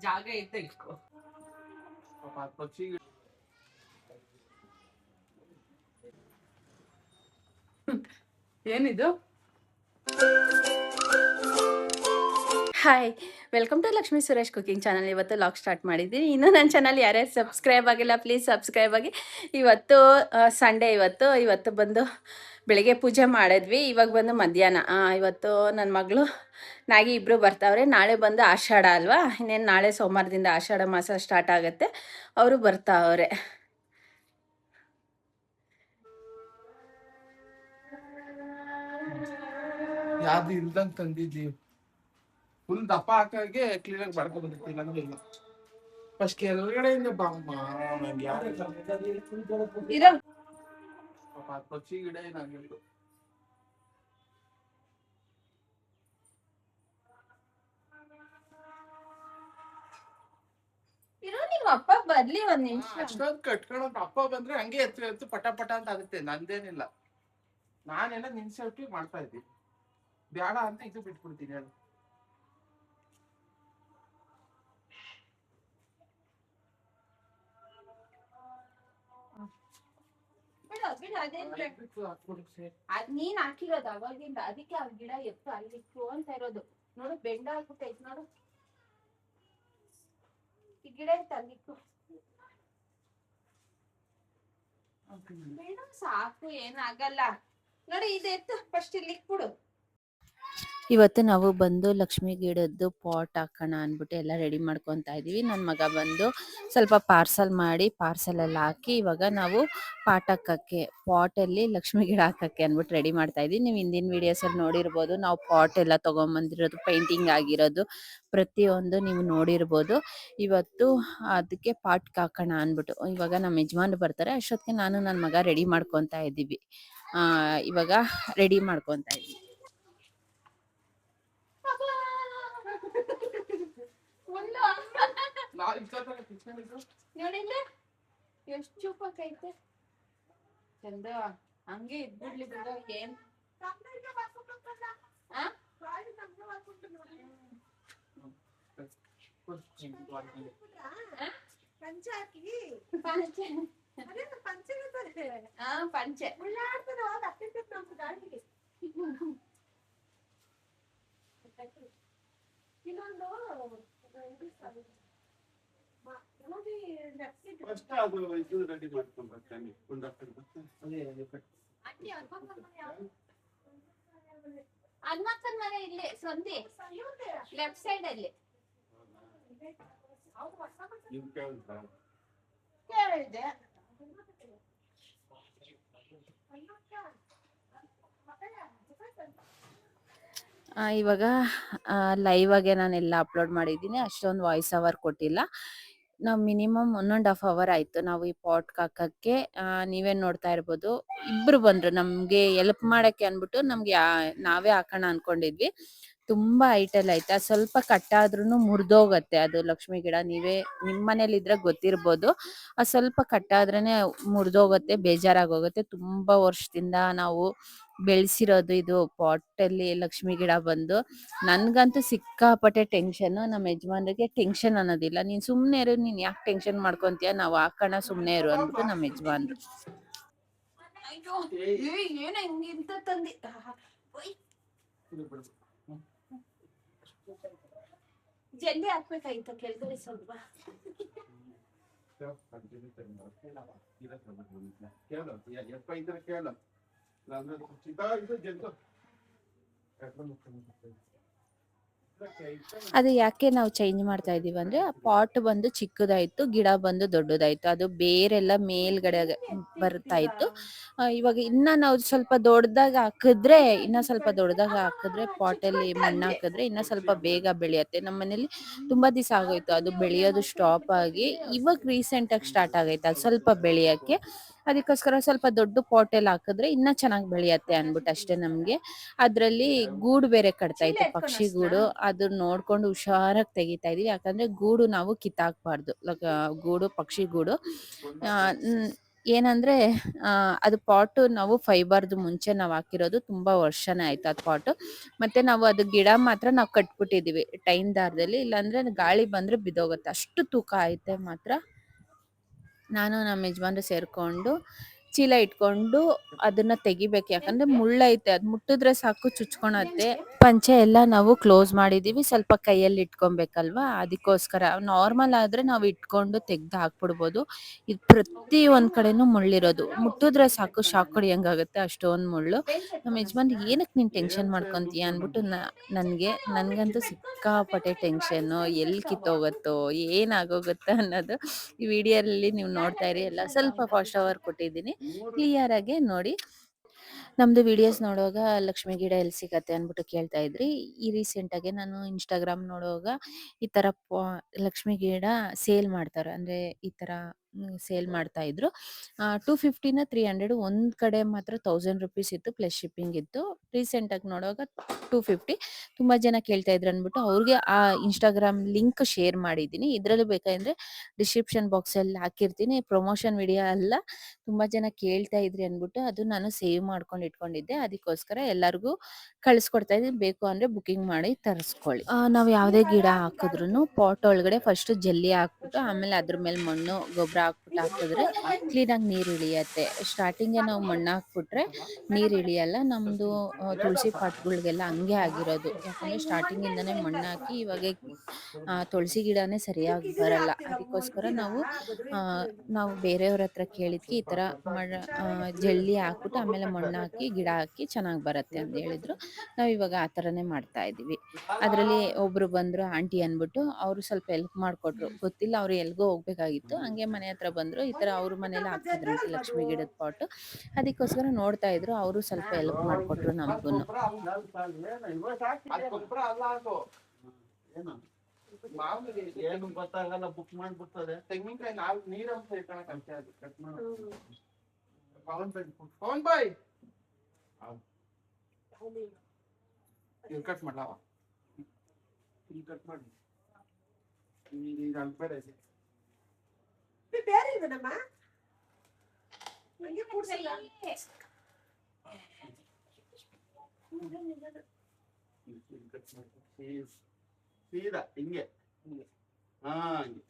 ಜಾಗ ಐತೆ ಇಟ್ಕೋ. ಏನಿದು? Hi, welcome to Lakshmi Suresh cooking channel. ಇವತ್ತು ಲಾಗ್ ಸ್ಟಾರ್ಟ್ ಮಾಡಿದ್ದೀನಿ. ಇನ್ನೂ ನನ್ನ ಚಾನಲ್ ಯಾರ್ಯಾರು ಸಬ್ಸ್ಕ್ರೈಬ್ ಆಗಿಲ್ಲ ಪ್ಲೀಸ್ ಸಬ್ಸ್ಕ್ರೈಬ್ ಆಗಿ. ಇವತ್ತು ಸಂಡೇ. ಇವತ್ತು ಬಂದು ಬೆಳಿಗ್ಗೆ ಪೂಜೆ ಮಾಡಿದ್ವಿ. ಇವಾಗ ಬಂದು ಮಧ್ಯಾಹ್ನ. ಇವತ್ತು ನನ್ನ ಮಗಳು ನಾಗಿ ಇಬ್ಬರು ಬರ್ತಾವ್ರೆ. ನಾಳೆ ಬಂದು ಆಷಾಢ ಅಲ್ವಾ, ಇನ್ನೇನು ನಾಳೆ ಸೋಮವಾರದಿಂದ ಆಷಾಢ ಮಾಸ ಸ್ಟಾರ್ಟ್ ಆಗುತ್ತೆ. ಅವರು ಬರ್ತಾವ್ರೆ. ಯಾವ್ದು ಇಲ್ದಂಗ್ ತಂದಿದ್ದೀವಿ. ಫುಲ್ ದಪ್ಪ ಹಾಕಾಗೆ ಕ್ಲೀನ್ ಆಗಿ ಮಾಡ್ಕೊಂಡ್ ಬಂದಿರ್ತೀನಿ. ಫಸ್ಟ್ ಕೆಳಗಡೆಯಿಂದ ಬಾಮ್ಮ ನಂಗೆ ಕೊಚ್ಚಿ ಗಿಡ ಏನಾಗಿತ್ತು. ನಿಮ್ಮ ಅಪ್ಪ ಬರ್ಲಿ ಒಂದ್ ನಿಮಿಷ. ಅಷ್ಟೊಂದು ಕಟ್ಕೊಳಕ್ ಅಪ್ಪ ಬಂದ್ರೆ ಹಂಗೆ ಎತ್ತು ಪಟ ಪಟ ಅಂತ ಆಗುತ್ತೆ. ನಂದೇನಿಲ್ಲ, ನಾನೆಲ್ಲ ನಿನ್ ಸೇಫ್ಟಿ ಮಾಡ್ತಾ ಇದ್ದೀನಿ. ಬೇಡ ಅಂತ ಇದು ಬಿಟ್ಬಿಡ್ತೀನಿ. ಅದು ಅದ್ ನೀನ್ ಹಾಕಿರೋದು ಅವಾಗಿಂದ, ಅದಕ್ಕೆ ಆ ಗಿಡ ಎತ್ತು ಅಲ್ಲಿತ್ತು ಅಂತ ಇರೋದು. ನೋಡು ಬೆಂಡ ಹಾಕ್ಬಿಟ್ಟೈತ್ ನೋಡು, ಈ ಗಿಡ ಇತ್ತು ಅಲ್ಲಿತ್ತು. ಬೇಡ ಸಾಕು, ಏನಾಗಲ್ಲ. ನೋಡಿ ಇದು ಎತ್ತು ಫಸ್ಟ್ ಇಲ್ಲಿ ಇಕ್ಬಿಡು. ಇವತ್ತು ನಾವು ಬಂದು ಲಕ್ಷ್ಮಿ ಗಿಡದ್ದು ಪಾಟ್ ಹಾಕೋಣ ಅಂದ್ಬಿಟ್ಟು ಎಲ್ಲ ರೆಡಿ ಮಾಡ್ಕೊತಾ ಇದೀವಿ. ನನ್ನ ಮಗ ಬಂದು ಸ್ವಲ್ಪ ಪಾರ್ಸಲ್ ಮಾಡಿ ಪಾರ್ಸಲ್ ಹಾಕಿ ಇವಾಗ ನಾವು ಪಾಟಲ್ಲಿ ಲಕ್ಷ್ಮಿ ಗಿಡ ಹಾಕಕ್ಕೆ ಅಂದ್ಬಿಟ್ಟು ರೆಡಿ ಮಾಡ್ತಾ ಇದೀವಿ. ನೀವು ಹಿಂದಿನ ವಿಡಿಯೋಸಲ್ಲಿ ನೋಡಿರ್ಬೋದು, ನಾವು ಪಾಟ್ ಎಲ್ಲ ತೊಗೊಂಬಂದಿರೋದು, ಪೇಂಟಿಂಗ್ ಆಗಿರೋದು ಪ್ರತಿಯೊಂದು ನೀವು ನೋಡಿರ್ಬೋದು. ಇವತ್ತು ಅದಕ್ಕೆ ಪಾಟ್ಗೆ ಹಾಕೋಣ ಅಂದ್ಬಿಟ್ಟು ಇವಾಗ ನಮ್ಮ ಯಜಮಾನ್ರು ಬರ್ತಾರೆ. ಅಷ್ಟೊತ್ತಿಗೆ ನಾನು ನನ್ನ ಮಗ ರೆಡಿ ಮಾಡ್ಕೊತಾ ಇದ್ದೀವಿ. ಇವಾಗ ರೆಡಿ ಮಾಡ್ಕೊತಾ ಇದ್ದೀವಿ. ನೋಡಿಲ್ಲ ಎಷ್ಟು ಚೂಪಕ್ಕೈತೆ ಚಂದ. ಹಂಗೆ ಇದ್ಬಿಡ್ಲಿ ಬಿಡ. ಏನ್ ಪಂಚೆ ಹನುಮಕ್ಕನ ಮನೆ ಇಲ್ಲಿ ಸಂಧಿ ಲೆಫ್ಟ್ ಸೈಡ್ ಅಲ್ಲಿ ಕೇಳಿದೆ. ಇವಾಗ ಲೈವ್ ಆಗಿ ನಾನೆಲ್ಲ ಅಪ್ಲೋಡ್ ಮಾಡಿದ್ದೀನಿ. ಅಷ್ಟೊಂದು ವಾಯ್ಸ್ ಓವರ್ ಕೊಟ್ಟಿಲ್ಲ. ನಾವು ಮಿನಿಮಮ್ 1.5 ಅವರ್ ಆಯ್ತು ನಾವು ಈ ಪಾಟ್ ಹಾಕಕ್ಕೆ. ನೀವೇನ್ ನೋಡ್ತಾ ಇರ್ಬೋದು, ಇಬ್ರು ಬಂದ್ರು ನಮ್ಗೆ ಎಲ್ಪ್ ಮಾಡಕ್ಕೆ ಅನ್ಬಿಟ್ಟು. ನಮ್ಗೆ ನಾವೇ ಹಾಕೋಣ ಅನ್ಕೊಂಡಿದ್ವಿ. ತುಂಬಾ ಹೈಟಲ್ಲಿ ಐತೆ. ಸ್ವಲ್ಪ ಕಟ್ಟಾದ್ರೂ ಮುರಿದೋಗತ್ತೆ ಅದು ಲಕ್ಷ್ಮಿ ಗಿಡ. ನೀವೇ ನಿಮ್ಮ ಮನೇಲಿ ಇದ್ರೆ ಗೊತ್ತಿರ್ಬೋದು. ಅದು ಸ್ವಲ್ಪ ಕಟ್ಟಾದ್ರೇನೆ ಮುರಿದೋಗತ್ತೆ, ಬೇಜಾರಾಗೋಗುತ್ತೆ. ತುಂಬಾ ವರ್ಷದಿಂದ ನಾವು ಬೆಳೆಸಿರೋದು ಇದು ಪಾಟಲ್ಲಿ ಲಕ್ಷ್ಮಿ ಗಿಡ ಬಂದು. ನನ್ಗಂತೂ ಸಿಕ್ಕಾಪಟ್ಟೆ ಟೆನ್ಷನ್. ನಮ್ಮ ಯಜಮಾನ್ರಿಗೆ ಟೆನ್ಷನ್ ಅನ್ನೋದಿಲ್ಲ. ನೀನ್ ಸುಮ್ನೆ ಇರು, ನೀನ್ ಯಾಕೆ ಟೆನ್ಷನ್ ಮಾಡ್ಕೊಂತೀಯ, ನಾವು ಹಾಕೋಣ ಸುಮ್ನೆ ಇರು ಅಂದ್ಬಿಟ್ಟು ನಮ್ಮ ಯಜಮಾನ್ರು. ಏನ ಹಿಂಗಿಂತ ತಂದಿ ಜಲ್ದಿ ಹಾಕ್ಬೇಕಾಯ್ತು ಕೆಳಗಡೆ ಸ್ವಲ್ಪ. ಅದು ಯಾಕೆ ನಾವು ಚೇಂಜ್ ಮಾಡ್ತಾ ಇದೀವಿ ಅಂದ್ರೆ, ಪಾಟ್ ಬಂದು ಚಿಕ್ಕದಾಯ್ತು, ಗಿಡ ಬಂದು ದೊಡ್ಡದಾಯ್ತು. ಅದು ಬೇರೆಲ್ಲ ಮೇಲ್ಗಡೆ ಬರ್ತಾ ಇತ್ತು. ಇವಾಗ ಇನ್ನ ನಾವು ಸ್ವಲ್ಪ ದೊಡ್ಡದಾಗ ಹಾಕಿದ್ರೆ, ಪಾಟ್ ಅಲ್ಲಿ ಮಣ್ಣು ಹಾಕಿದ್ರೆ ಇನ್ನ ಸ್ವಲ್ಪ ಬೇಗ ಬೆಳೆಯುತ್ತೆ. ನಮ್ಮ ಮನೇಲಿ ತುಂಬಾ ದಿವಸ ಆಗೋಯ್ತು ಅದು ಬೆಳೆಯೋದು ಸ್ಟಾಪ್ ಆಗಿ. ಇವಾಗ ರೀಸೆಂಟ್ ಆಗಿ ಸ್ಟಾರ್ಟ್ ಆಗೈತೆ ಅದು ಸ್ವಲ್ಪ ಬೆಳೆಯಕ್ಕೆ. ಅದಕ್ಕೋಸ್ಕರ ಸ್ವಲ್ಪ ದೊಡ್ಡ ಪಾಟ್ ಅಲ್ಲಿ ಹಾಕಿದ್ರೆ ಇನ್ನ ಚೆನ್ನಾಗಿ ಬೆಳೆಯತ್ತೆ ಅನ್ಬಿಟ್ಟು ಅಷ್ಟೇ. ನಮ್ಗೆ ಅದ್ರಲ್ಲಿ ಗೂಡು ಬೇರೆ ಕಟ್ತಾ ಇತ್ತು, ಪಕ್ಷಿ ಗೂಡು. ಅದನ್ನ ನೋಡ್ಕೊಂಡು ಹುಷಾರಾಗಿ ತೆಗಿತಾ ಇದೀವಿ. ಯಾಕಂದ್ರೆ ಗೂಡು ನಾವು ಕಿತ್ತಾಕ್ಬಾರ್ದು. ಗೂಡು ಪಕ್ಷಿ ಗೂಡು ಏನಂದ್ರೆ ಅದು ಪಾಟು ನಾವು ಫೈಬರ್ದು ಮುಂಚೆ ನಾವು ಹಾಕಿರೋದು ತುಂಬಾ ವರ್ಷನೇ ಆಯ್ತು ಅದು ಪಾಟು. ಮತ್ತೆ ನಾವು ಅದು ಗಿಡ ಮಾತ್ರ ನಾವು ಕಟ್ಬಿಟ್ಟಿದೀವಿ ಟೈನ್ ದಾರದಲ್ಲಿ, ಇಲ್ಲಾಂದ್ರೆ ಗಾಳಿ ಬಂದ್ರೆ ಬಿದ್ದೋಗುತ್ತೆ, ಅಷ್ಟು ತೂಕ ಐತೆ ಮಾತ್ರ. ನಾನು ನಮ್ಮ ಯಜಮಾನ್ರು ಸೇರ್ಕೊಂಡು ಚೀಲ ಇಟ್ಕೊಂಡು ಅದನ್ನ ತೆಗಿಬೇಕು, ಯಾಕಂದ್ರೆ ಮುಳ್ಳೈತೆ, ಅದು ಮುಟ್ಟಿದ್ರೆ ಸಾಕು ಚುಚ್ಕೊಳತ್ತೆ. ಪಂಚೆ ಎಲ್ಲ ನಾವು ಕ್ಲೋಸ್ ಮಾಡಿದೀವಿ, ಸ್ವಲ್ಪ ಕೈಯಲ್ಲಿ ಇಟ್ಕೊಬೇಕಲ್ವಾ, ಅದಕ್ಕೋಸ್ಕರ. ನಾರ್ಮಲ್ ಆದ್ರೆ ನಾವು ಇಟ್ಕೊಂಡು ತೆಗ್ದು ಹಾಕ್ಬಿಡ್ಬೋದು, ಇದು ಪ್ರತಿ ಒಂದ್ ಕಡೆನೂ ಮುಳ್ಳಿರೋದು, ಮುಟ್ಟಿದ್ರೆ ಸಾಕು ಶಾಕ್ ಹೊಡಿಯಂಗಾಗುತ್ತೆ, ಅಷ್ಟೊಂದು ಮುಳ್ಳು. ನಮ್ಮ ಯಜಮಾನ್ ಏನಕ್ಕೆ ನೀನ್ ಟೆನ್ಷನ್ ಮಾಡ್ಕೊಂತೀಯ ಅನ್ಬಿಟ್ಟು ನನ್ಗಂತೂ ಸಿಕ್ಕಾಪಟ್ಟೆ ಟೆನ್ಷನ್ನು, ಎಲ್ಲಿ ಕಿತ್ತೋಗುತ್ತೋ ಏನಾಗೋಗುತ್ತೋ ಅನ್ನೋದು. ಈ ವಿಡಿಯೋದಲ್ಲಿ ನೀವು ನೋಡ್ತಾ ಇರಿ, ಎಲ್ಲ ಸ್ವಲ್ಪ ಫಾಸ್ಟ್ ಓವರ್ ಕೊಟ್ಟಿದ್ದೀನಿ, ಕ್ಲಿಯರ್ ಆಗಿ ನೋಡಿ. ನಮ್ದು ವಿಡಿಯೋಸ್ ನೋಡುವಾಗ ಲಕ್ಷ್ಮಿ ಗಿಡ ಎಲ್ಲಿ ಸಿಗತ್ತೆ ಅಂದ್ಬಿಟ್ಟು ಕೇಳ್ತಾ ಇದ್ರಿ. ಈ ರೀಸೆಂಟಾಗಿ ನಾನು ಇನ್ಸ್ಟಾಗ್ರಾಮ್ ನೋಡುವಾಗ ಈ ಥರ ಲಕ್ಷ್ಮಿ ಗಿಡ ಸೇಲ್ ಮಾಡ್ತಾರೆ, ಅಂದರೆ ಈ ಥರ ಸೇಲ್ ಮಾಡ್ತಾ ಇದ್ರು. 250ನ 300, ಒಂದು ಕಡೆ ಮಾತ್ರ 1000 ರುಪೀಸ್ ಇತ್ತು, ಪ್ಲಸ್ ಶಿಪ್ಪಿಂಗ್ ಇತ್ತು. ರೀಸೆಂಟಾಗಿ ನೋಡುವಾಗ 250. ತುಂಬ ಜನ ಕೇಳ್ತಾ ಇದ್ರು ಅಂದ್ಬಿಟ್ಟು ಅವ್ರಿಗೆ ಆ ಇನ್ಸ್ಟಾಗ್ರಾಮ್ ಲಿಂಕ್ ಶೇರ್ ಮಾಡಿದ್ದೀನಿ. ಇದರಲ್ಲಿ ಬೇಕಾದ್ರೆ ಡಿಸ್ಕ್ರಿಪ್ಷನ್ ಬಾಕ್ಸಲ್ಲಿ ಹಾಕಿರ್ತೀನಿ, ಪ್ರಮೋಷನ್ ವಿಡಿಯೋ ಅಲ್ಲ. ತುಂಬ ಜನ ಕೇಳ್ತಾ ಇದ್ರಿ ಅಂದ್ಬಿಟ್ಟು ಅದು ನಾನು ಸೇವ್ ಮಾಡ್ಕೊಂಡು ಇಟ್ಕೊಂಡಿದ್ದೆ, ಅದಕ್ಕೋಸ್ಕರ ಎಲ್ಲರಿಗೂ ಕಳಿಸ್ಕೊಡ್ತಾ ಇದ್ದೀನಿ. ಬೇಕು ಅಂದರೆ ಬುಕ್ಕಿಂಗ್ ಮಾಡಿ ತರಿಸ್ಕೊಳ್ಳಿ. ನಾವು ಯಾವುದೇ ಗಿಡ ಹಾಕಿದ್ರು ಪಾಟ್ ಒಳಗಡೆ ಫಸ್ಟ್ ಜಲ್ಲಿ ಹಾಕ್ಬಿಟ್ಟು ಆಮೇಲೆ ಅದ್ರ ಮೇಲೆ ಮಣ್ಣು ಗೊಬ್ಬರ ಹಾಕಿದ್ರೆ ಕ್ಲೀನಾಗಿ ನೀರು ಇಳಿಯತ್ತೆ. ಸ್ಟಾರ್ಟಿಂಗ್ಗೆ ನಾವು ಮಣ್ಣು ಹಾಕ್ಬಿಟ್ರೆ ನೀರು ಇಳಿಯಲ್ಲ. ನಮ್ಮದು ತುಳಸಿ ಪಾಟ್ಗಳಿಗೆಲ್ಲ ಹಂಗೆ ಆಗಿರೋದು, ಯಾಕಂದರೆ ಸ್ಟಾರ್ಟಿಂಗಿಂದನೇ ಮಣ್ಣು ಹಾಕಿ ಇವಾಗ ತುಳಸಿ ಗಿಡನೇ ಸರಿಯಾಗಿ ಬರಲ್ಲ. ಅದಕ್ಕೋಸ್ಕರ ನಾವು ಬೇರೆಯವ್ರ ಹತ್ರ ಕೇಳಿದ್ವಿ, ಈ ಥರ ಜಲ್ಲಿ ಹಾಕ್ಬಿಟ್ಟು ಆಮೇಲೆ ಮಣ್ಣು ಹಾಕಿ ಗಿಡ ಹಾಕಿ ಚೆನ್ನಾಗಿ ಬರುತ್ತೆ ಅಂತ ಹೇಳಿದ್ರು. ನಾವು ಇವಾಗ ಆ ಥರನೇ ಮಾಡ್ತಾ ಇದ್ದೀವಿ. ಅದರಲ್ಲಿ ಒಬ್ಬರು ಬಂದರು ಆಂಟಿ ಅಂದ್ಬಿಟ್ಟು, ಅವರು ಸ್ವಲ್ಪ ಹೆಲ್ಪ್ ಮಾಡಿಕೊಟ್ರು. ಗೊತ್ತಿಲ್ಲ, ಅವರು ಎಲ್ಗೋ ಹೋಗ್ಬೇಕಾಗಿತ್ತು, ಹಂಗೆ ಮನೆ ಹತ್ರ ಬಂದರು. ಈ ಥರ ಅವ್ರ ಮನೇಲಿ ಹಾಕ್ತಿದ್ರಂತೆ ಲಕ್ಷ್ಮಿ ಗಿಡದ ಪಾಟು, ಅದಕ್ಕೋಸ್ಕರ ನೋಡ್ತಾ ಇದ್ರು. ಅವರು ಸ್ವಲ್ಪ ಹೆಲ್ಪ್ ಮಾಡಿಕೊಟ್ರು ನಮಗೂ. ಮಾಮೂಲಿ ಏನು ಗೊತ್ತಾಗಲ್ಲ, ಬುಕ್ ಮಾಡ್ಬಿಡ್ತದೆ. ತೆಂಗಿನಕಾಯಿ ನಾಲ್ಕು ನೀರಂಶ ಇಟ್ಕೊಳಕ್ಕೆ ಅದು ಕಟ್ ಮಾಡೋದು. ಪವನ್ ಬಾಯ್ ಕಟ್ ಮಾಡಲವ, ಇಲ್ಲಿ ಕಟ್ ಮಾಡಿ, ಈಗ ಅನ್ಬೇಡ ಬೇರೆ ಇದನಮ್ಮ ನಂಗೆ ಕೂಡ್ಸಿಲ್ಲ. ಸೀದಾ ಹಿಂಗೆ ಹಾ ಹಂಗೆ.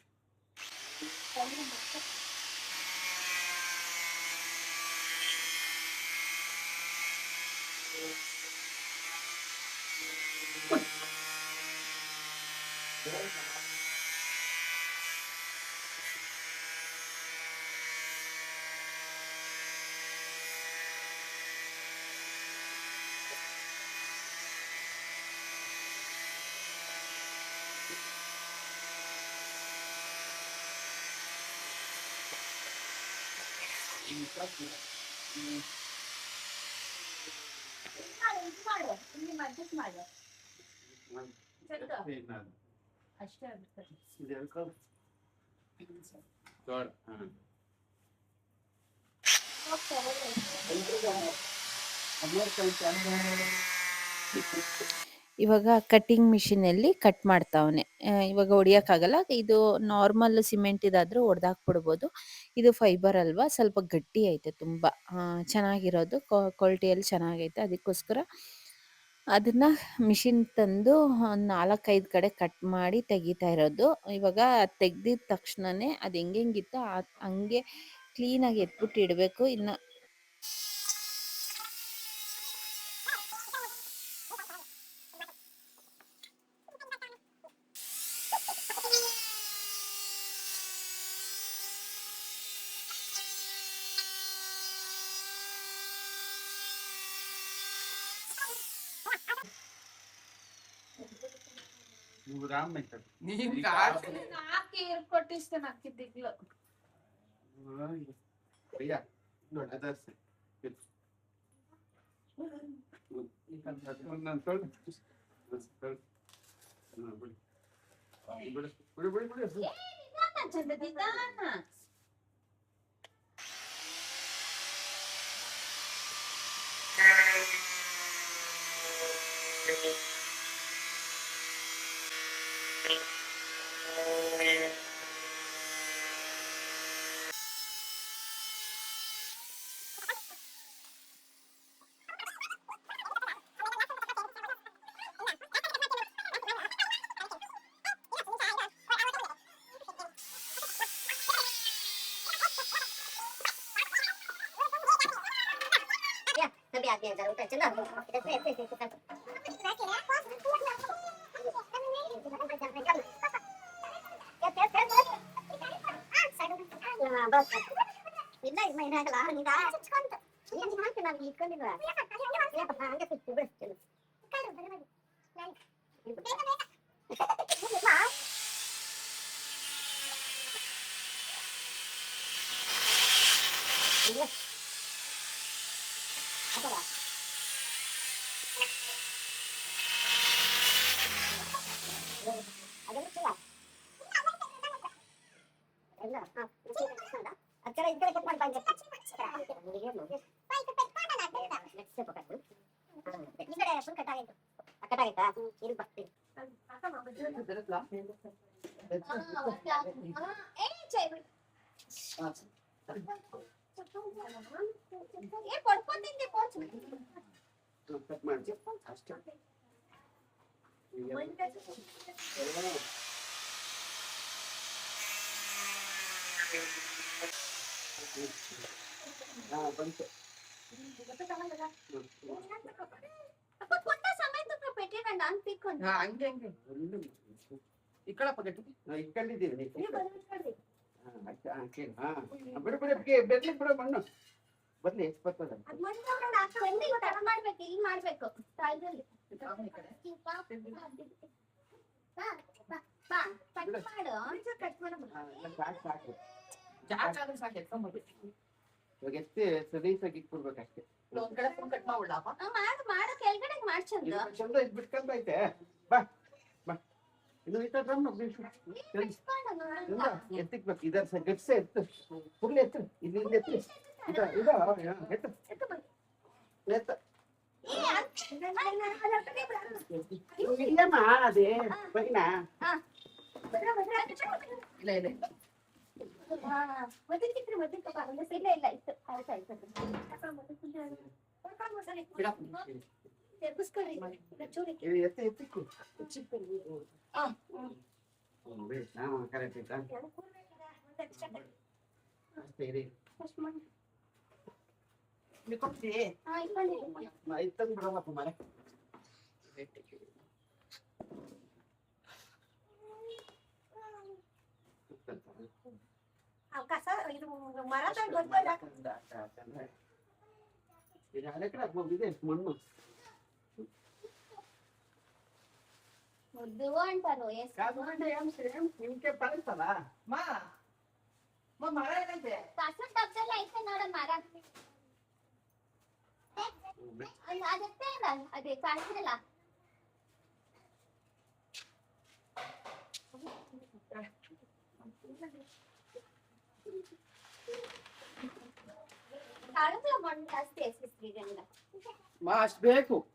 ಅಷ್ಟೇ ಆಗುತ್ತೆ. ಇವಾಗ ಕಟ್ಟಿಂಗ್ ಮಿಷಿನಲ್ಲಿ ಕಟ್ ಮಾಡ್ತಾವನೆ. ಇವಾಗ ಹೊಡಿಯೋಕ್ಕಾಗಲ್ಲ, ಇದು ನಾರ್ಮಲ್ ಸಿಮೆಂಟ್ ಇದಾದ್ರೂ ಹೊಡೆದಾಕ್ಬಿಡ್ಬೋದು. ಇದು ಫೈಬರ್ ಅಲ್ವಾ, ಸ್ವಲ್ಪ ಗಟ್ಟಿ ಐತೆ, ತುಂಬ ಚೆನ್ನಾಗಿರೋದು, ಕ್ವಾಲಿಟಿಯಲ್ಲಿ ಚೆನ್ನಾಗೈತೆ. ಅದಕ್ಕೋಸ್ಕರ ಅದನ್ನ ಮಿಷಿನ್ ತಂದು ಒಂದು 4-5 ಕಡೆ ಕಟ್ ಮಾಡಿ ತೆಗಿತಾ ಇರೋದು. ಇವಾಗ ತೆಗ್ದಿದ ತಕ್ಷಣನೇ ಅದು ಹೆಂಗಿತ್ತು ಹಂಗೆ ಕ್ಲೀನಾಗಿ ಎತ್ಬಿಟ್ಟು ಇಡಬೇಕು. ಇನ್ನು ಕೊಟ್ಟಿಸ್ತೇನೆ ಹಾಕಿದ್ದಿಗ್ಲು भी आते हैं जरूर टेंशन ना ऐसे ऐसे ऐसे कर बस ಇಲ್ಲ ಮೈನ ಆಗಲ್ಲ ನಿಂದ ಏನು ಮಾಡ್ತೀನಿ ನಾನು ಇಟ್ಕೊಂಡಿಲ್ಲ ಯಾಕ ಹಂಗೆ ಸಿಕ್ತು ಬಿಡ್ತೀನಿ ಅಚ್ಚರ ಇದ್ರೆ ಕಟ್ ಮಾಡಿ ಬಂದೆ ಈ ಕಡೆ ಫುಲ್ ಕಟ್ ಆಗಿತ್ತು ಕಟ್ ಆಗಿತ್ತಾ ಇಲ್ಲಿ ಬರ್ತೀನಿ ಕಟ್ ಮಾಡಿ ಅಷ್ಟೇ ಬಂತು ಹಂಗೆ ಹಂಗೆ ಇಕ್ಕಳಪ್ಪ ಗಟ್ಟಿ ಇಟ್ಕೊಂಡಿದ್ದೀವಿ ಬಿಡು ಬಿಡು ಬೆರ್ಲಿಕ್ಕೆ ಬಿಡು ಮಣ್ಣು ಬರ್ಲಿ ಎಷ್ಟು ಬರ್ತದ ಮಾಡ್ಬೇಕು ಇಲ್ಲಿ ಮಾಡ್ಬೇಕು ಸಾಲದಲ್ಲಿ ಸಾಕು ಸಾಕು ಜಾಕಾದ್ರೆ ಸಾಕು ಎತ್ಕೊಂಬೋದು ಇವಾಗ ಎತ್ತಿ ಸಲೀಸಾಗಿ ಇಟ್ಬಿಡ್ಬೇಕಷ್ಟೇ ಒಂದ್ ಕಡೆ ಫುಲ್ ಕಟ್ ಮಾಡ್ಬಿಡಪ್ಪ ಮಾಡು ಕೆಳಗಡೆ ಮಾಡ್ಸಂದು ಚಂದ ಇದು ಬಿಟ್ಕೊಂಡೈತೆ ಬಾ ಬಾ ಇನ್ನು ಈ ತರ ಎತ್ತಿಕ್ಬೇಕು ಇದರ ಗಟ್ಸೆ ಎತ್ತು ಫುಲ್ ಎತ್ತು ಇಲ್ಲಿ ಎತ್ತು ಎತ್ತು ಎತ್ತು ಇಲ್ಲಮ್ಮ ಅದೇ ಬರೀನಾ ಇಲ್ಲ ಇಲ್ಲ ಇಲ್ಲ ಇತ್ತು ಇದು ಎತ್ತು ಎತ್ತಿಕ್ಕು ಕರೆಕ್ಟ್ ಆಯ್ತಾ ಅಷ್ಟೇ ಇರಿ ಕೊಡ್ತಿ ಇತ್ತಂದು ಬಿಡೋದಪ್ಪ ಮರೆ ಕಸ ಇದು ಮರ ಗೊತ್ತಿಲ್ಲ ಇದು ಹಳೆ ಕಡೆ ಇದೆ ಮಣ್ಣು ಮುದ್ದು ಅಂತಾರು ನಿಮ್ಗೆ ಪಡಿಸ್ತಲ್ಲ ಮಾ ಮರ ಏನಂತೆ ಕಸ ಡಬ್ಬದಲ್ಲಿ ಐತೆ ನೋಡ ಮರ ಅದಕ್ಕೆ ಅಲ್ಲ ಅದೇ ಕಾಣಿಸಿರಲ್ಲ ಕಾಳುಗಳ ಮಣ್ಣು ಜಾಸ್ತಿ ಎಸ್ಬಿಸ್ರಿಗಂಗ ಮಾ ಅಷ್ಟು ಬೇಕು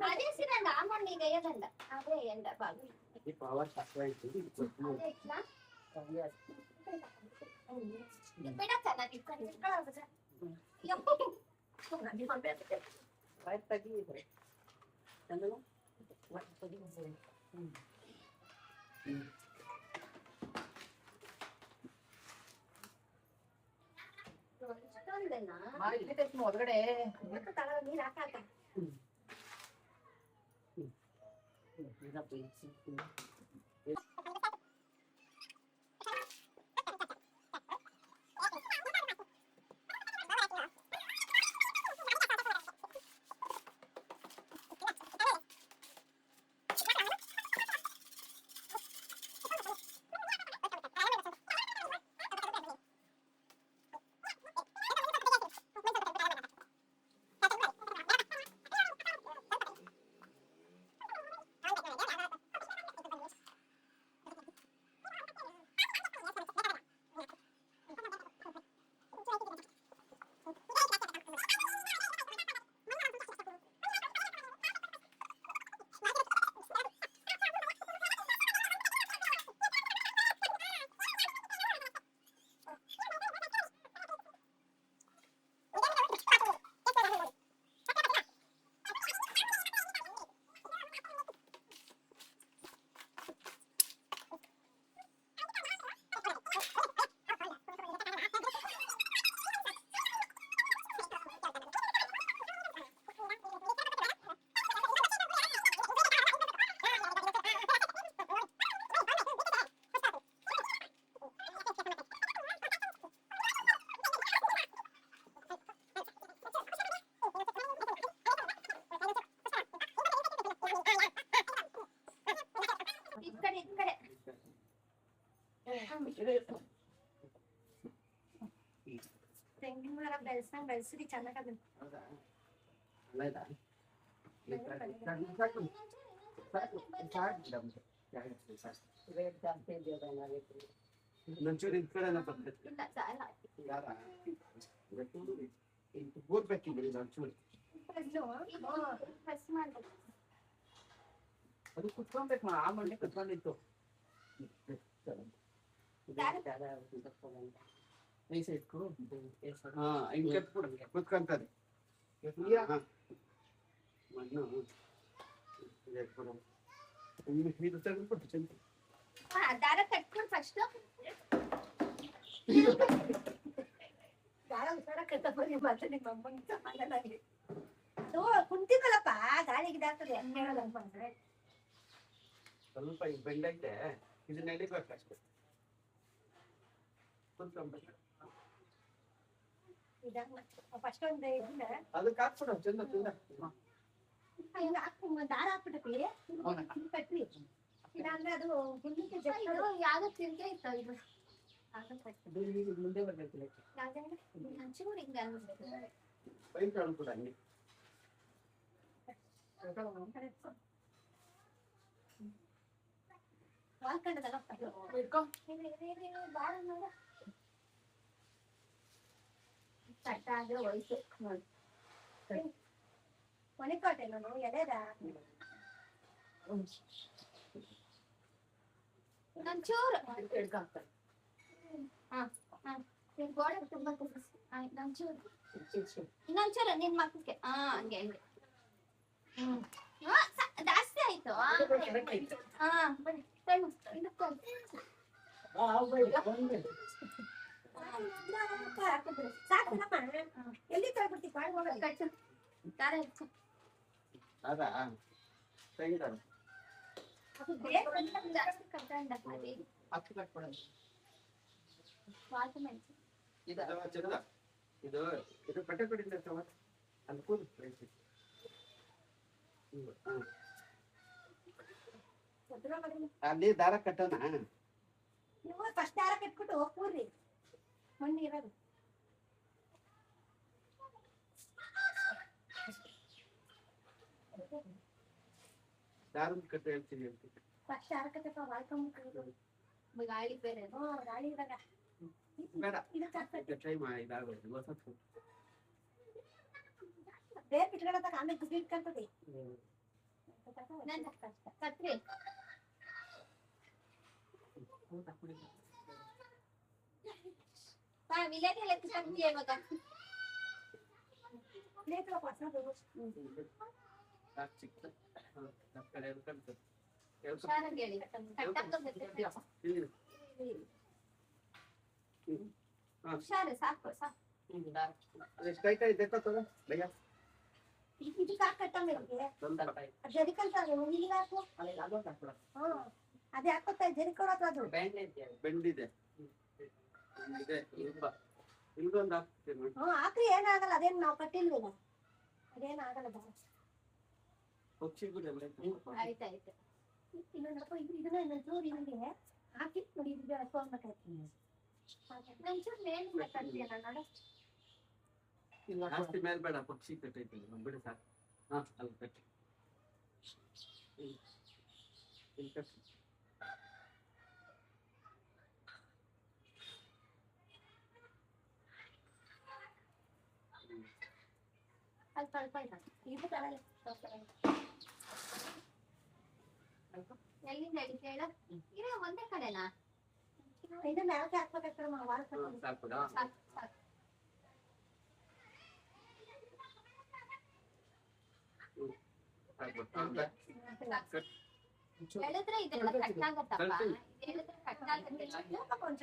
అదే సిరండి ఆమండి ఇది వేయదండ అదే వేయండి బాగా ఈ పవర్ తక్కువ అయింది అదే ఇట్లా పెట్టచ్చా నాకు ఇక్కడ ಹೊರಗಡೆ ನೀರು ಹಾಕಾಕ ತೆಂಗಿನ ಮರ ಬೆಳೆಸ್ರಿ ಚೆನ್ನಾಗದ. ಹೌದಾ? ಒಳ್ಳೇದಾ? ಸಾಕು. ಸಾಕು. ರೇಟ್ ಜಾಸ್ತಿ ಇದೆಯಲ್ಲ ಏನಾಗೈತೆ? ಒಂಚೂರು ಇದ್ ಕಡೆನ ಬರ್ತೈತೆ. ಇಲ್ಲ ಸಾಲ ಯಾರ? ಊರ್ಬೇಕಿಲ್ಲ ಒಂಚೂರು. ಫಸ್ಟ್ ಮಾಡ್ಬೇಕು. ಅದು ಕುತ್ಕೊಬೇಕು ಆ ಮಣ್ಣೆ ಕುತ್ಕೊಂಡಿತ್ತು. ನೈಸ್ ಇಟ್ಕೊ. ಹಾ ಹಿಂಗ್ ಕಟ್ಬಿಡು ಕುತ್ಕೊಂತದೆ. ಹಾ. ಮಣ್ಣು ಇಟ್ಬಿಡು. ಇದು ತೆಗೆದ್ಬಿಟ್ಟು ಚೆಂದ. ದಾರ ಕಟ್ಕೊಂಡು ಫಸ್ಟ್ ದಾರ ಉಸಾರ ಕಟ್ಟಬರಿ ಮತ್ತೆ ನಿಮ್ಮ ಅಮ್ಮನ ಸಮಾಧಾನ ಆಗಲಿ. ಅದು ಕುಂತಿದ್ದಲ್ಲಪ್ಪ ಗಾಳಿಗೆ ಇದಾಗ್ತದೆ ಹಂಗೆ ಹೇಳೋದಪ್ಪ ಅಂದ್ರೆ. ಸ್ವಲ್ಪ ಈಗ ಬೆಂಡೈತೆ ಇದನ್ನ ಎಳಿಬೇಕು ಅಷ್ಟೇ. ಕುತ್ಕೊಂಡ್ಬೇಕು. ಇದಾಗ ಫಸ್ಟ್ ಒಂದು ಇದನ್ನ ಅದಕ್ಕೆ ಹಾಕ್ಬಿಡು ಚೆಂದ ಚೆಂದ. ಹಿಂಗ ದಾರ ಹಾಕ್ಬಿಟ್ಟತಿ ಕಟ್ರಿ. ಇಲ್ಲಾಂದ್ರೆ ಅದು ಹುಲ್ಲಿಗೆ ಯಾವ್ದೋ ತಿರ್ಗೆ ಇತ್ತು ಇದು ಮುಂದೆ ಬರ್ತೈತಿ. ಹಂಚೂರು ಹಿಂಗ ಅನ್ಸುತ್ತೆ. ಪೈಪ್ ಕೂಡ ಹಂಗೆ. ವಾಲ್ಕಂಡದಲ್ಲ ಬಾಳ ನೋಡ ಚಟ್ಟ ಆದ್ರೆ ವಯಸ್ಸು ನೋಡಿ ಮಣಿಕೋಟೆ ನಾನು ಎಳೆದ ನಂಚೂರು ಗೋಡೆ ತುಂಬಾ ನಂಚೂರು ಇನ್ನೊಂಚೂರು ನಿನ್ ಮಕ್ಕಳಿಗೆ ಹಂಗೆ ಹಂಗೆ ಜಾಸ್ತಿ ಆಯ್ತು. ಬನ್ನಿ ಸಾಕಮ್ಮ ಎಲ್ಲಿ ತಗೊಳ್ಬಿಡ್ತಿ ಕಟ್ಟು ದಾರ ಹೆಚ್ಚು ಅದಾ ತೆಗಿದಾರ ಅದು ಬೇಕು ಅಂತ ಜಾಸ್ತಿ ಕಟ್ಟಂಡ ಅದೇ ಹತ್ತು ಕಟ್ಬಿಡೋದು. ವಾಲ್ಕ ಮೆಣಸು ಇದು ಚೆಂದ. ಇದು ಇದು ಬಟ್ಟೆ ಕಡಿಂದ ಅಲ್ಲಿ ಕೂದು ಅಲ್ಲಿ ದಾರ ಕಟ್ಟೋಣ. ನೀವು ಫಸ್ಟ್ ದಾರ ಕಟ್ಬಿಟ್ಟು ಹೋಗ್ಬಿಡ್ರಿ ಮಣ್ಣು ಇರೋದು. ದಾರದ ಕಟ್ಟೆ ಹೇಳ್ತೀನಿ ಅಂತ ಫಸ್ಟ್ ದಾರ ಕಟ್ಟಪ್ಪ ವಾಲ್ಕೊಂಬಿಟ್ಟು ಗಾಳಿ ಬೇರೆ ಗಾಳಿ ಇವಾಗ ಬೇಡ. ಇದಕ್ಕೆ ಟೈಮ್ ಇದಾಗೋದು ಹೊಸ ಬೇರೆ ಬಿಟ್ಕೊಳತ್ತಾಗ ಆಮೇಲೆ ಗುಡ್ಡಿ ಇಟ್ಕೊಂತದೆ ಕತ್ರಿ. ವಿಲೇಜ್ ಎಲ್ಲ ಕಟ್ತೀಯ ಇವಾಗ ಚಿಕ್ಕ ಕಡೆ ಕಟ್ತದೆ. ಹುಷಾರಾಗಿ ಹೇಳಿ ಹುಷಾರು ಸಾಕು ಸಾಕು. ಎಷ್ಟೈತ ಇದೆತ್ತದ ಭಯ್ಯ ಇದಕ್ಕೆ ಹಾಕಟ್ಟಂಗೆ ಜರಿಕಂತಾರೆ ಈಗ ಹಾಕು. ಅದೇ ಹಾಕೋತಾ ಜರಿಕೊಡೋದು ಅದು ಬೆಂಡಿದೆ ಇದೆ ಇಲ್ಗೊಂದು ಹಾಕ್ತೀನಿ ನೋಡಿ. ಹಾಕ್ರಿ ಏನಾಗಲ್ಲ. ಅದೇನು ನಾವು ಕಟ್ಟಿಲ್ವೇನ ಅದೇನಾಗಲ್ಲ ದಾರ. ಪಕ್ಷಿ ಕೂಡ ಆಯ್ತಾಯ್ತು. ಇನ್ನೊಂದಪ್ಪ ಇದನ್ನ ಇನ್ನೊಂಚೂರು ಹಿಂಗೆ ಹಾಕಿ ನೋಡಿ ಇದು ಹಾಕೋಬೇಕಾಯ್ತು. ಒಂಚೂರು ಮೇಲ್ ಕಟ್ತೀಯ ನೋಡ ಜಾಸ್ತಿ ಮೇಲೆ ಬೇಡ. ಪಕ್ಷಿ ಕಟ್ಟೈತೆ ಬಿಡಿ ಸಾಕು. ಹಾ ಅಲ್ಲಿ ಕಟ್ಟಿ ಇಲ್ಲಿ ಕಟ್ಟಿ. ಅಲ್ಪ ಅಲ್ಪ ಇಲ್ಲ ಇದು ತರಲ್ಲ. ಎಲ್ಲಿಂದ ಹಿಡಿತ ಹೇಳ ಇರೋ ಒಂದೇ ಕಡೆನಾ ಇದು ಮ್ಯಾಲ್ಕೆ ಹಾಕ್ಬೇಕಾಗ್ತದೆ ವಾರ ಸಾಕು ಸಾಕು ಸಾಕು. ಹೇಳಿದ್ರೆ ಇದೆಲ್ಲ ಕಟ್ಟಾಗತ್ತಪ್ಪ. ಹೇಳಿದ್ರೆ ಕಟ್ಟಾಗತ್ತೆ ಕೊಂಚ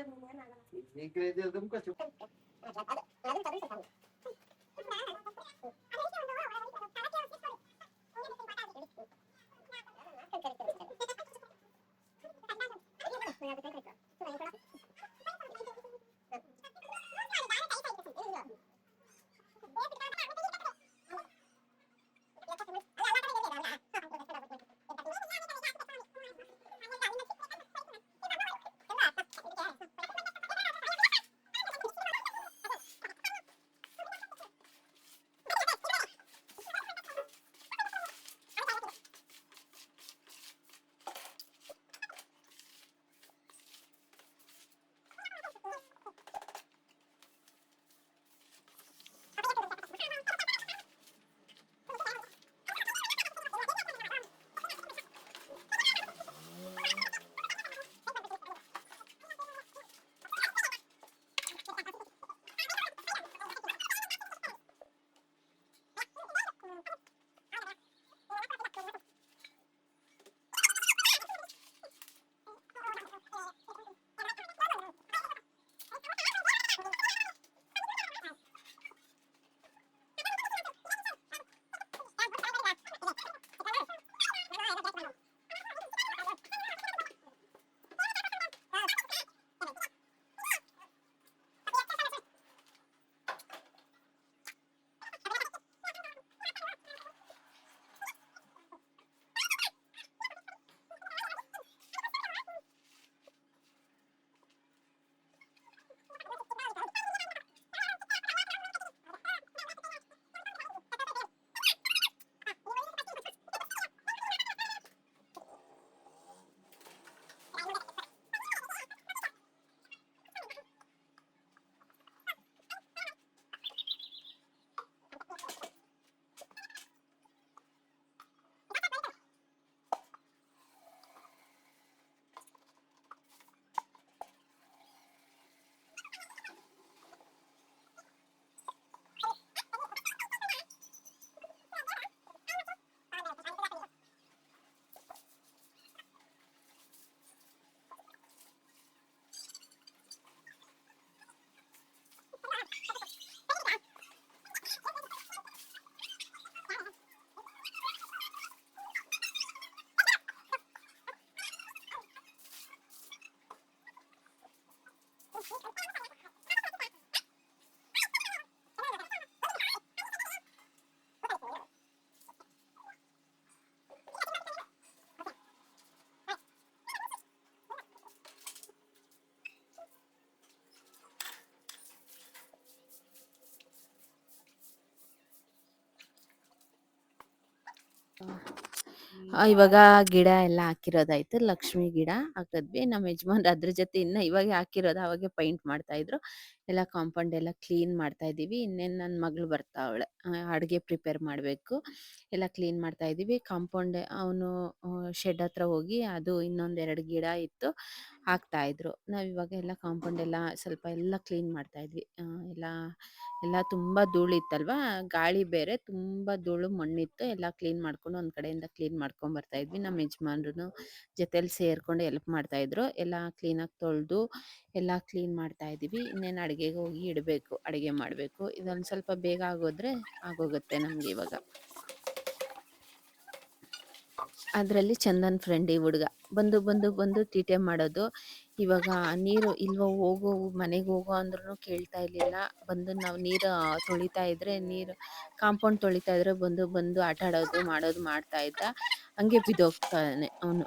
ಇವಾಗ ಗಿಡ ಎಲ್ಲ ಹಾಕಿರೋದಾಯ್ತು. ಲಕ್ಷ್ಮಿ ಗಿಡ ಹಾಕಿದ್ವಿ. ನಮ್ಮ ಯಜಮಾನ್ರು ಅದ್ರ ಜೊತೆ ಇನ್ನ ಇವಾಗೆ ಹಾಕಿರೋದು. ಅವಾಗೆ ಪೈಂಟ್ ಮಾಡ್ತಾ ಇದ್ರು. ಎಲ್ಲ ಕಾಂಪೌಂಡ್ ಎಲ್ಲ ಕ್ಲೀನ್ ಮಾಡ್ತಾ ಇದೀವಿ. ಇನ್ನೇನು ನನ್ನ ಮಗಳು ಬರ್ತಾವಳೆ. ಅಡುಗೆ ಪ್ರಿಪೇರ್ ಮಾಡಬೇಕು. ಎಲ್ಲ ಕ್ಲೀನ್ ಮಾಡ್ತಾ ಇದೀವಿ. ಕಾಂಪೌಂಡ್ ಅವನು ಶೆಡ್ ಹತ್ರ ಹೋಗಿ ಅದು ಇನ್ನೊಂದೆರಡು ಗಿಡ ಇತ್ತು ಹಾಕ್ತಾ ಇದ್ರು. ನಾವಿವಾಗ ಎಲ್ಲ ಕಾಂಪೌಂಡ್ ಎಲ್ಲ ಸ್ವಲ್ಪ ಎಲ್ಲ ಕ್ಲೀನ್ ಮಾಡ್ತಾ ಇದ್ವಿ. ಎಲ್ಲ ಎಲ್ಲ ತುಂಬಾ ಧೂಳಿತ್ತಲ್ವಾ, ಗಾಳಿ ಬೇರೆ ತುಂಬಾ ಧೂಳು ಮಣ್ಣಿತ್ತು. ಎಲ್ಲ ಕ್ಲೀನ್ ಮಾಡ್ಕೊಂಡು ಒಂದ್ ಕಡೆಯಿಂದ ಕ್ಲೀನ್ ಮಾಡ್ಕೊಂಡ್ ಬರ್ತಾ ಇದ್ವಿ. ನಮ್ಮ ಯಜಮಾನ್ರು ಜೊತೆಲಿ ಸೇರ್ಕೊಂಡು ಹೆಲ್ಪ್ ಮಾಡ್ತಾ ಇದ್ರು. ಎಲ್ಲ ಕ್ಲೀನಾಗಿ ತೊಳೆದು ಎಲ್ಲ ಕ್ಲೀನ್ ಮಾಡ್ತಾ ಇದೀವಿ. ಇನ್ನೇನು ಅಡುಗೆಗೆ ಹೋಗಿ ಇಡಬೇಕು, ಅಡುಗೆ ಮಾಡಬೇಕು. ಇದೊಂದು ಸ್ವಲ್ಪ ಬೇಗ ಆಗೋದ್ರೆ ಆಗೋಗುತ್ತೆ ನಮ್ಗೆ ಇವಾಗ. ಅದರಲ್ಲಿ ಚಂದನ್ ಫ್ರೆಂಡ್ ಈ ಹುಡುಗ ಬಂದು ಬಂದು ಬಂದು ತೀಟೆ ಮಾಡೋದು. ಇವಾಗ ನೀರು ಇಲ್ವ ಹೋಗು, ಮನೆಗೆ ಹೋಗು ಅಂದ್ರೂ ಕೇಳ್ತಾ ಇರ್ಲಿಲ್ಲ. ಬಂದು ನಾವು ನೀರು ತೊಳಿತಾ ಇದ್ರೆ, ನೀರು ಕಾಂಪೌಂಡ್ ತೊಳಿತಾ ಇದ್ರೆ ಬಂದು ಬಂದು ಆಟ ಆಡೋದು ಮಾಡೋದು ಮಾಡ್ತಾ ಇದ್ದ. ಹಂಗೆ ಬಿದ್ದೋಗ್ತಾನೆ ಅವನು.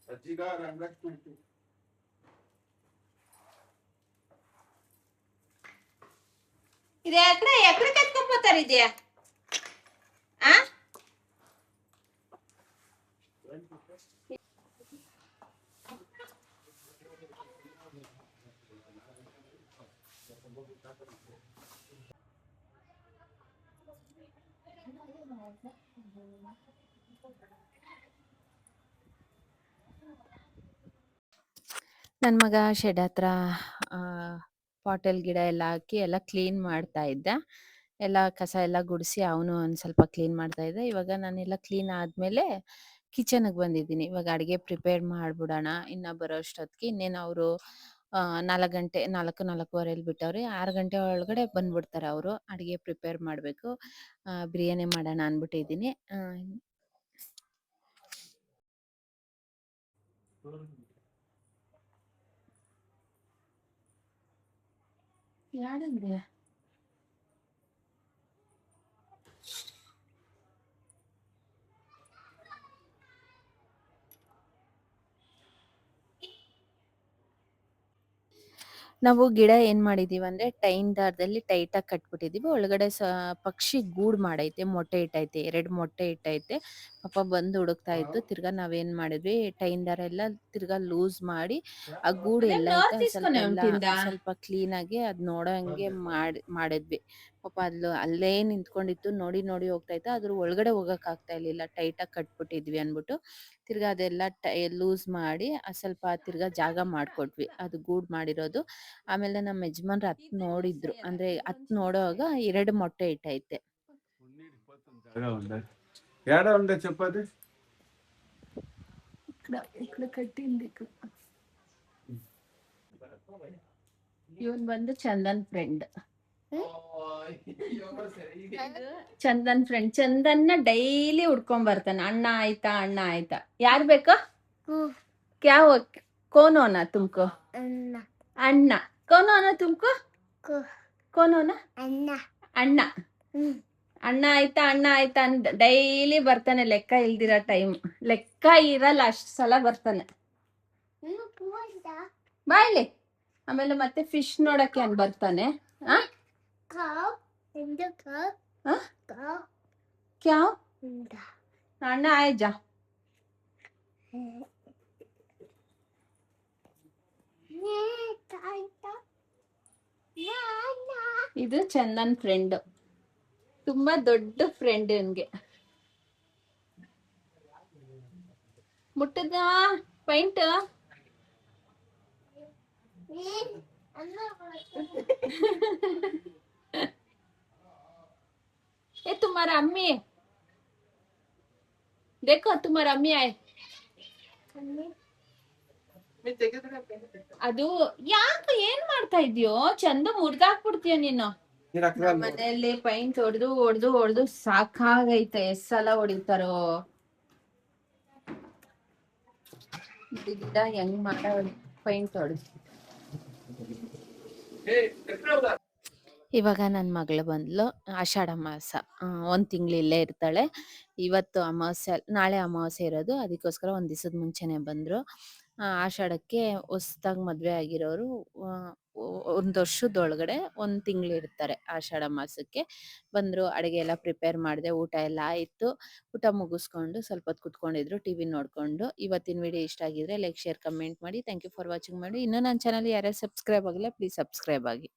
ಸಜ್ಜಿಗ ರಂಗಕ್ ತುಂಟು. ಇದೆ ಎಕಡೆ ಕತ್ಕೊಂಡ್ಬೋತಾರ ಇದೆಯಾ? ಆ ನನ್ನ ಮಗ ಶೆಡ್ ಹತ್ರ ಪಾಟಲ್ ಗಿಡ ಎಲ್ಲ ಹಾಕಿ ಎಲ್ಲ ಕ್ಲೀನ್ ಮಾಡ್ತಾ ಇದ್ದ. ಎಲ್ಲ ಕಸ ಎಲ್ಲ ಗುಡಿಸಿ ಅವನು ಒಂದು ಸ್ವಲ್ಪ ಕ್ಲೀನ್ ಮಾಡ್ತಾ ಇದ್ದ. ಇವಾಗ ನಾನೆಲ್ಲ ಕ್ಲೀನ್ ಆದಮೇಲೆ ಕಿಚನ್ಗೆ ಬಂದಿದ್ದೀನಿ. ಇವಾಗ ಅಡುಗೆ ಪ್ರಿಪೇರ್ ಮಾಡಿಬಿಡೋಣ ಇನ್ನು ಬರೋ ಅಷ್ಟೊತ್ತಿಗೆ. ಇನ್ನೇನು ಅವರು 4 ಗಂಟೆ 4:30 ಬಿಟ್ಟವ್ರೆ. 6 ಗಂಟೆ ಒಳಗಡೆ ಬಂದ್ಬಿಡ್ತಾರೆ ಅವರು. ಅಡುಗೆ ಪ್ರಿಪೇರ್ ಮಾಡಬೇಕು. ಬಿರಿಯಾನಿ ಮಾಡೋಣ ಅಂದ್ಬಿಟ್ಟಿದ್ದೀನಿ. ಯಾಡಂದೆ ನಾವು ಗಿಡ ಏನ್ ಮಾಡಿದೀವಿ ಅಂದ್ರೆ ಟೈನ್ ದಾರದಲ್ಲಿ ಟೈಟ್ ಆಗಿ ಕಟ್ಬಿಟ್ಟಿದೀವಿ. ಒಳಗಡೆ ಪಕ್ಷಿ ಗೂಡು ಮಾಡೈತೆ, ಮೊಟ್ಟೆ ಇಟ್ಟೈತೆ, 2 ಮೊಟ್ಟೆ ಇಟ್ಟೈತೆ. ಪಾಪ ಬಂದು ಹುಡುಕ್ತಾ ಇತ್ತು. ತಿರ್ಗಾ ನಾವೇನ್ ಮಾಡಿದ್ವಿ, ಟೈನ್ ದಾರ ಎಲ್ಲ ತಿರ್ಗಾ ಲೂಸ್ ಮಾಡಿ ಆ ಗೂಡು ಎಲ್ಲ ಐತೆ ಸ್ವಲ್ಪ ಕ್ಲೀನಾಗಿ ಅದ್ ನೋಡೋ ಹಂಗೆ ಮಾಡಿದ್ವಿ. ಪಾಪ ಅಲ್ಲೇ ನಿಂತ್ಕೊಂಡಿತ್ತು, ನೋಡಿ ನೋಡಿ ಹೋಗ್ತಾ ಇತ್ತು. ಅದ್ರ ಒಳಗಡೆ ಹೋಗಕ್ ಆಗ್ತಾ ಇರ್ಲಿಲ್ಲ, ಟೈಟಾಗಿ ಕಟ್ಬಿಟ್ಟಿದ್ವಿ ಅನ್ಬಿಟ್ಟು ತಿರ್ಗಾ ಅದೆಲ್ಲ ಲೂಸ್ ಮಾಡಿ ಸ್ವಲ್ಪ ತಿರ್ಗಾ ಜಾಗ ಮಾಡ್ಕೊಟ್ವಿ, ಅದು ಗೂಡ್ ಮಾಡಿರೋದು. ಆಮೇಲೆ ನಮ್ಮ ಯಜಮಾನ್ರು ನೋಡಿದ್ರು, ಅಂದ್ರೆ ನೋಡುವಾಗ 2 ಮೊಟ್ಟೆ ಇಟ್ಟೈತೆ. ఏడా ఉండే చెప్పది ఇక్కడ కట్టింది ఇక్కడ. ಇವನ್ ಬಂದು ಚಂದನ್ ಫ್ರೆಂಡ್. ಚಂದನ್ ಫ್ರೆಂಡ್. ಚಂದನ್ನ ಡೈಲಿ ಹುಡ್ಕೊಂಡ್ ಬರ್ತಾನೆ. ಅಣ್ಣ ಆಯ್ತಾ, ಅಣ್ಣ ಆಯ್ತಾ. ಯಾರ್ ಬೇಕು? ಕ್ಯಾವ್ ಕೋನೋನ ತುಮ್ಕೋ. ಅಣ್ಣ ಕೋನೋನ ತುಮ್ಕೋ. ಕೋನೋನ ಅಣ್ಣ. ಅಣ್ಣ ಆಯ್ತಾ, ಅಣ್ಣ ಆಯ್ತಾ ಅಂತ ಡೈಲಿ ಬರ್ತಾನೆ. ಲೆಕ್ಕ ಇಲ್ದಿರ ಟೈಮ್, ಲೆಕ್ಕ ಇರಲ್ಲ, ಅಷ್ಟ್ ಸಲ ಬರ್ತಾನೆ. ಬಾಯ್ಲಿ. ಆಮೇಲೆ ಮತ್ತೆ ಫಿಶ್ ನೋಡಕ್ಕೆ ಅಂತ ಬರ್ತಾನೆ. ಕ್ಯಾವ್ ಅಣ್ಣ ಆಯ್ಜಾ. ಇದು ಚಂದನ್ ಫ್ರೆಂಡ್, ತುಂಬಾ ದೊಡ್ಡ ಫ್ರೆಂಡ್ ಇವನ್ಗೆ. ಮುಟ್ಟದ ಪೈಂಟ್. ए तुम्हारा अम्मी देखो, तुम्हारा अम्मी आए. ಅದು ಯಾಕೆ ಏನ್ ಮಾಡ್ತಾ ಇದ್ಯೋ? ಚಂದ ಮುರ್ದಾಕ್ಬಿಡ್ತೀಯ ನೀನು. ಮನೆಯಲ್ಲಿ ಪೈಂಟ್ ಹೊಡೆದು ಹೊಡೆದು ಹೊಡೆದು ಸಾಕಾಗೈತೆ. ಎಷ್ಟ್ ಸಲ ಹೊಡಿತಾರೋ. ಗಿಡ ಹೆಂಗ್ ಮಾಡ ಪೈಂಟ್ ಹೊಡೆದು. ಇವಾಗ ನನ್ನ ಮಗಳು ಬಂದ್ಲು. ಆಷಾಢ ಮಾಸ 1 ತಿಂಗಳು ಇಲ್ಲೇ ಇರ್ತಾಳೆ. ಇವತ್ತು ಅಮಾವಾಸ್ಯೆ, ನಾಳೆ ಅಮಾವಾಸ್ಯೆ ಇರೋದು, ಅದಕ್ಕೋಸ್ಕರ 1 ದಿವಸದ ಮುಂಚೆನೆ ಬಂದ್ರು. ಆಷಾಢಕ್ಕೆ ಹೊಸ್ದಾಗಿ ಮದ್ವೆ ಆಗಿರೋರು 1 ವರ್ಷದೊಳಗಡೆ 1 ತಿಂಗಳು ಇರ್ತಾರೆ. ಆಷಾಢ ಮಾಸಕ್ಕೆ ಬಂದ್ರು. ಅಡುಗೆ ಎಲ್ಲ ಪ್ರಿಪೇರ್ ಮಾಡಿದೆ, ಊಟ ಎಲ್ಲ ಆಯಿತು. ಊಟ ಮುಗಿಸ್ಕೊಂಡು ಸ್ವಲ್ಪ ಹೊತ್ತು ಕುತ್ಕೊಂಡಿದ್ರು ಟಿವಿ ನೋಡ್ಕೊಂಡು. ಇವತ್ತಿನ ವಿಡಿಯೋ ಇಷ್ಟ ಆಗಿದ್ರೆ ಲೈಕ್, ಶೇರ್, ಕಮೆಂಟ್ ಮಾಡಿ. ಥ್ಯಾಂಕ್ ಯು ಫಾರ್ ವಾಚಿಂಗ್ ಮಾಡಿ. ಇನ್ನೂ ನನ್ನ ಚಾನಲ್ ಯಾರ್ಯಾರು ಸಬ್ಸ್ಕ್ರೈಬ್ ಆಗಿಲ್ಲ, ಪ್ಲೀಸ್ ಸಬ್ಸ್ಕ್ರೈಬ್ ಆಗಿ.